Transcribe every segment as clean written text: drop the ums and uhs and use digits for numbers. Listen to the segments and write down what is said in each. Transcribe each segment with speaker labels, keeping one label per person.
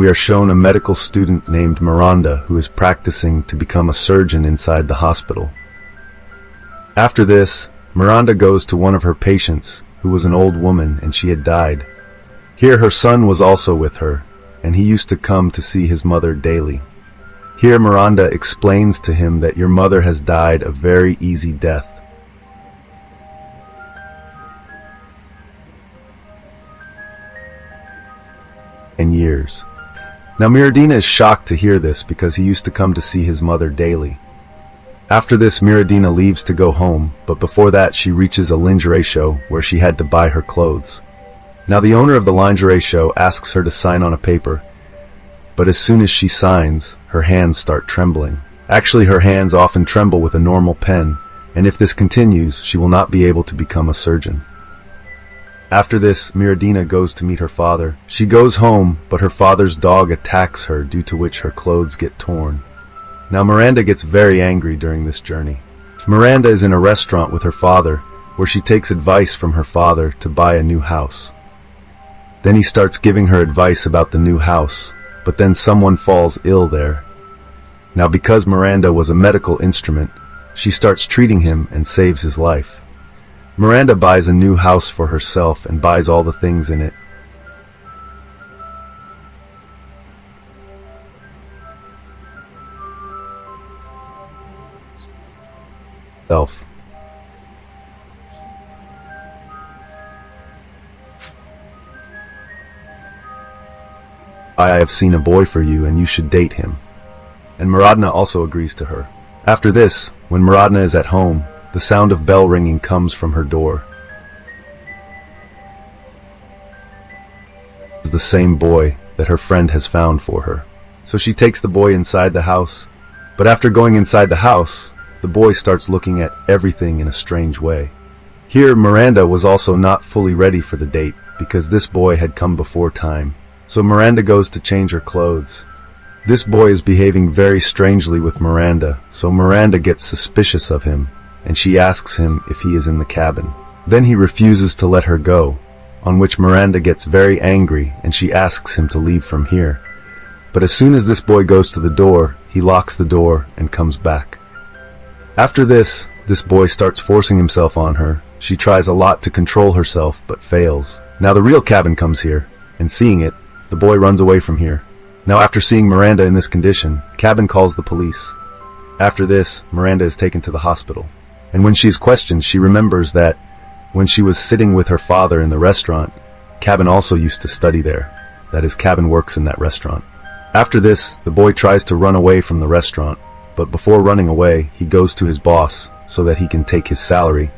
Speaker 1: We are shown a medical student named Miranda who is practicing to become a surgeon inside the hospital. After this, Miranda goes to one of her patients, who was an old woman and she had died. Here her son was also with her, and he used to come to see his mother daily. Here Miranda explains to him that your mother has died a very easy death. In years. Now Miradina is shocked to hear this because he used to come to see his mother daily. After this, Miradina leaves to go home, but before that she reaches a lingerie show where she had to buy her clothes. Now the owner of the lingerie show asks her to sign on a paper, but as soon as she signs, her hands start trembling. Actually, her hands often tremble with a normal pen, and if this continues, she will not be able to become a surgeon. After this, Miradina goes to meet her father. She goes home, but her father's dog attacks her, due to which her clothes get torn. Now Miranda gets very angry during this journey. Miranda is in a restaurant with her father, where she takes advice from her father to buy a new house. Then he starts giving her advice about the new house, but then someone falls ill there. Now because Miranda was a medical instrument, she starts treating him and saves his life. Miranda buys a new house for herself and buys all the things in it. I have seen a boy for you and you should date him. And Miradna also agrees to her. After this, when Miradna is at home, the sound of bell ringing comes from her door. It's the same boy that her friend has found for her. So she takes the boy inside the house, but after going inside the house, the boy starts looking at everything in a strange way. Here, Miranda was also not fully ready for the date, because this boy had come before time. So Miranda goes to change her clothes. This boy is behaving very strangely with Miranda, so Miranda gets suspicious of him, and she asks him if he is in the cabin. Then he refuses to let her go, on which Miranda gets very angry and she asks him to leave from here. But as soon as this boy goes to the door, he locks the door and comes back. After this boy starts forcing himself on her. She tries a lot to control herself, but fails. Now the real cabin comes here, and seeing it, the boy runs away from here. Now after seeing Miranda in this condition, Cabin calls the police. After this, Miranda is taken to the hospital. And when she is questioned, she remembers that when she was sitting with her father in the restaurant, Cabin also used to study there. That is, Cabin works in that restaurant. After this, the boy tries to run away from the restaurant, but before running away, he goes to his boss so that he can take his salary.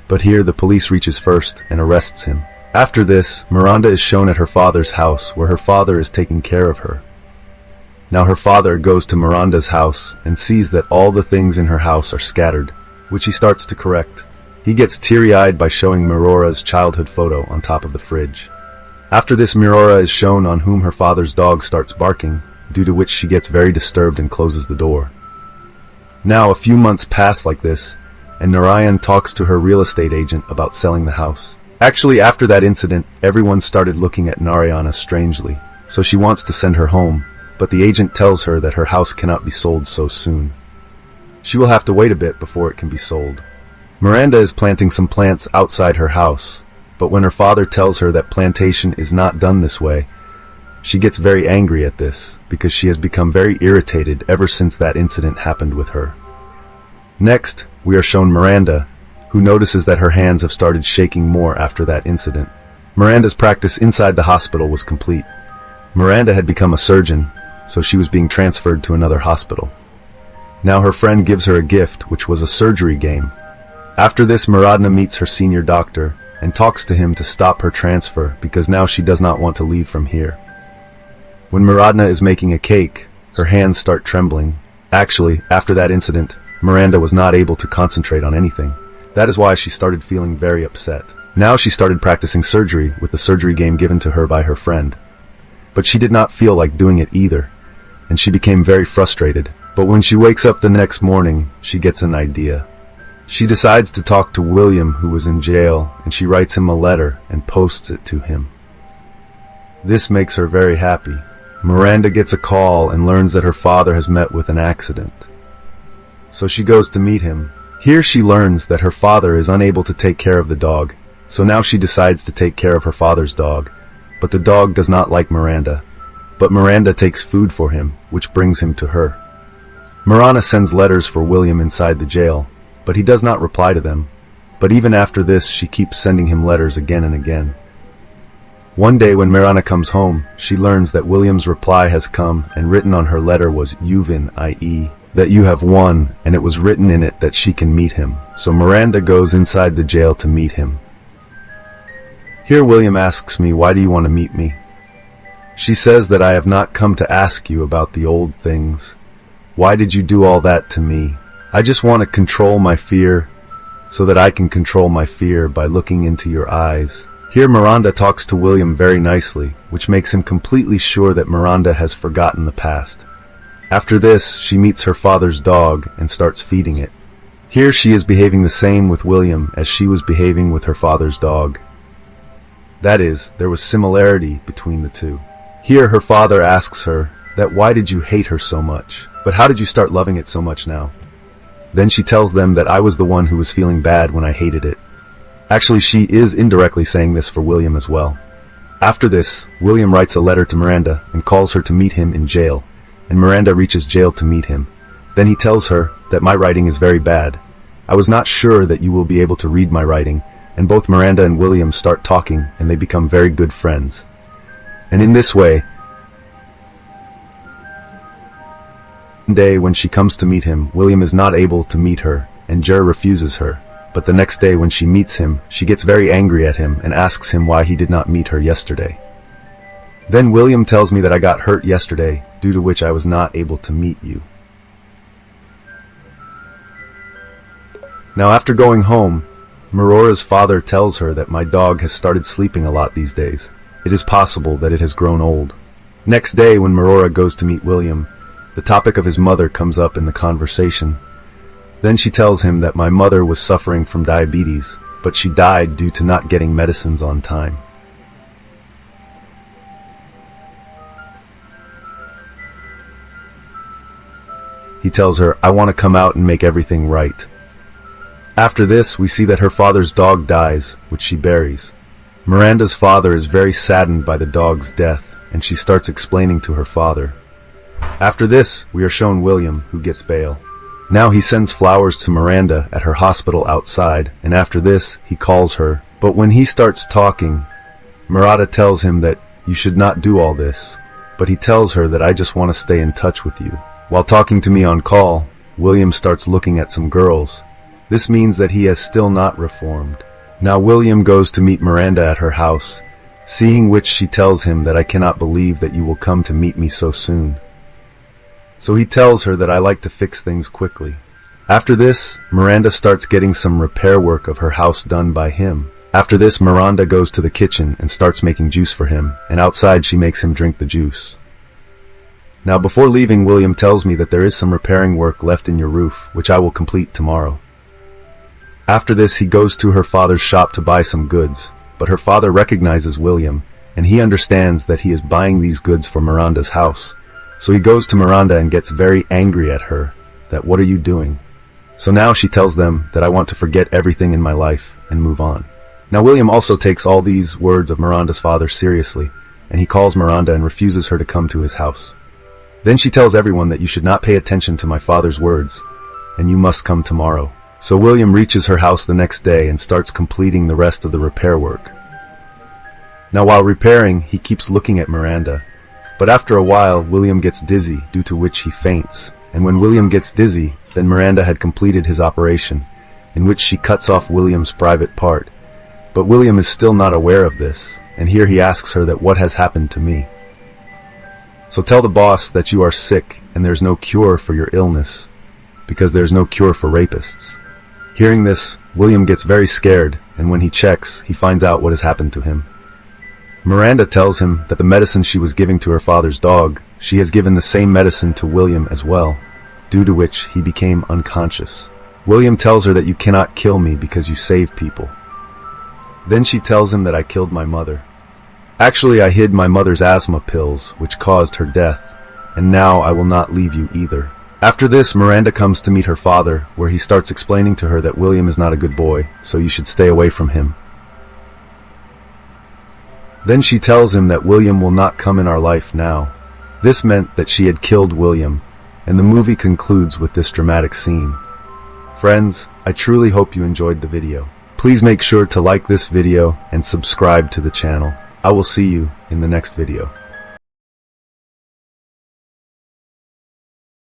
Speaker 1: But here the police reaches first and arrests him. After this, Miranda is shown at her father's house where her father is taking care of her. Now her father goes to Miranda's house and sees that all the things in her house are scattered, which he starts to correct. He gets teary-eyed by showing Mirora's childhood photo on top of the fridge. After this, Mirora is shown on whom her father's dog starts barking, due to which she gets very disturbed and closes the door. Now a few months pass like this, and Narayan talks to her real estate agent about selling the house. Actually, after that incident, everyone started looking at Narayana strangely, so she wants to send her home, but the agent tells her that her house cannot be sold so soon. She will have to wait a bit before it can be sold. Miranda is planting some plants outside her house, but when her father tells her that plantation is not done this way, she gets very angry at this, because she has become very irritated ever since that incident happened with her. Next, we are shown Miranda, who notices that her hands have started shaking more after that incident. Miranda's practice inside the hospital was complete. Miranda had become a surgeon, so she was being transferred to another hospital. Now her friend gives her a gift, which was a surgery game. After this, Miradna meets her senior doctor and talks to him to stop her transfer because now she does not want to leave from here. When Miradna is making a cake, her hands start trembling. Actually, after that incident, Miranda was not able to concentrate on anything. That is why she started feeling very upset. Now she started practicing surgery with the surgery game given to her by her friend. But she did not feel like doing it either, and she became very frustrated. But when she wakes up the next morning, she gets an idea. She decides to talk to William, who was in jail, and she writes him a letter and posts it to him. This makes her very happy. Miranda gets a call and learns that her father has met with an accident. So she goes to meet him. Here she learns that her father is unable to take care of the dog, so now she decides to take care of her father's dog. But the dog does not like Miranda. But Miranda takes food for him, which brings him to her. Miranda sends letters for William inside the jail, but he does not reply to them. But even after this, she keeps sending him letters again and again. One day when Miranda comes home, she learns that William's reply has come, and written on her letter was "You've," i.e., that you have won, and it was written in it that she can meet him. So Miranda goes inside the jail to meet him. Here William asks me, "Why do you want to meet me?" She says that I have not come to ask you about the old things. Why did you do all that to me? I just want to control my fear so that I can control my fear by looking into your eyes. Here Miranda talks to William very nicely, which makes him completely sure that Miranda has forgotten the past. After this, she meets her father's dog and starts feeding it. Here she is behaving the same with William as she was behaving with her father's dog. That is, there was similarity between the two. Here her father asks her that why did you hate her so much? But how did you start loving it so much now? Then she tells them that I was the one who was feeling bad when I hated it. Actually, she is indirectly saying this for William as well. After this, William writes a letter to Miranda and calls her to meet him in jail, and Miranda reaches jail to meet him. Then he tells her that my writing is very bad. I was not sure that you will be able to read my writing, and both Miranda and William start talking and they become very good friends. And in this way, one day when she comes to meet him, William is not able to meet her, and Jer refuses her. But the next day when she meets him, she gets very angry at him and asks him why he did not meet her yesterday. Then William tells me that I got hurt yesterday, due to which I was not able to meet you. Now after going home, Merora's father tells her that my dog has started sleeping a lot these days. It is possible that it has grown old. Next day when Merora goes to meet William, the topic of his mother comes up in the conversation. Then she tells him that my mother was suffering from diabetes, but she died due to not getting medicines on time. He tells her, I want to come out and make everything right. After this, we see that her father's dog dies, which she buries. Miranda's father is very saddened by the dog's death, and she starts explaining to her father. After this, we are shown William, who gets bail. Now he sends flowers to Miranda at her hospital outside, and after this, he calls her. But when he starts talking, Miranda tells him that you should not do all this, but he tells her that I just want to stay in touch with you. While talking to me on call, William starts looking at some girls. This means that he has still not reformed. Now William goes to meet Miranda at her house, seeing which she tells him that I cannot believe that you will come to meet me so soon. So he tells her that I like to fix things quickly. After this, Miranda starts getting some repair work of her house done by him. After this, Miranda goes to the kitchen and starts making juice for him, and outside she makes him drink the juice. Now before leaving, William tells me that there is some repairing work left in your roof, which I will complete tomorrow. After this, he goes to her father's shop to buy some goods, but her father recognizes William, and he understands that he is buying these goods for Miranda's house. So he goes to Miranda and gets very angry at her, that what are you doing? So now she tells them that I want to forget everything in my life and move on. Now William also takes all these words of Miranda's father seriously, and he calls Miranda and refuses her to come to his house. Then she tells everyone that you should not pay attention to my father's words, and you must come tomorrow. So William reaches her house the next day and starts completing the rest of the repair work. Now while repairing, he keeps looking at Miranda, but after a while, William gets dizzy, due to which he faints. And when William gets dizzy, then Miranda had completed his operation, in which she cuts off William's private part. But William is still not aware of this, and here he asks her that what has happened to me. So tell the boss that you are sick and there's no cure for your illness, because there's no cure for rapists. Hearing this, William gets very scared, and when he checks, he finds out what has happened to him. Miranda tells him that the medicine she was giving to her father's dog, she has given the same medicine to William as well, due to which he became unconscious. William tells her that you cannot kill me because you save people. Then she tells him that I killed my mother. Actually, I hid my mother's asthma pills, which caused her death, and now I will not leave you either. After this, Miranda comes to meet her father, where he starts explaining to her that William is not a good boy, so you should stay away from him. Then she tells him that William will not come in our life now. This meant that she had killed William, and the movie concludes with this dramatic scene. Friends, I truly hope you enjoyed the video. Please make sure to like this video and subscribe to the channel. I will see you in the next video.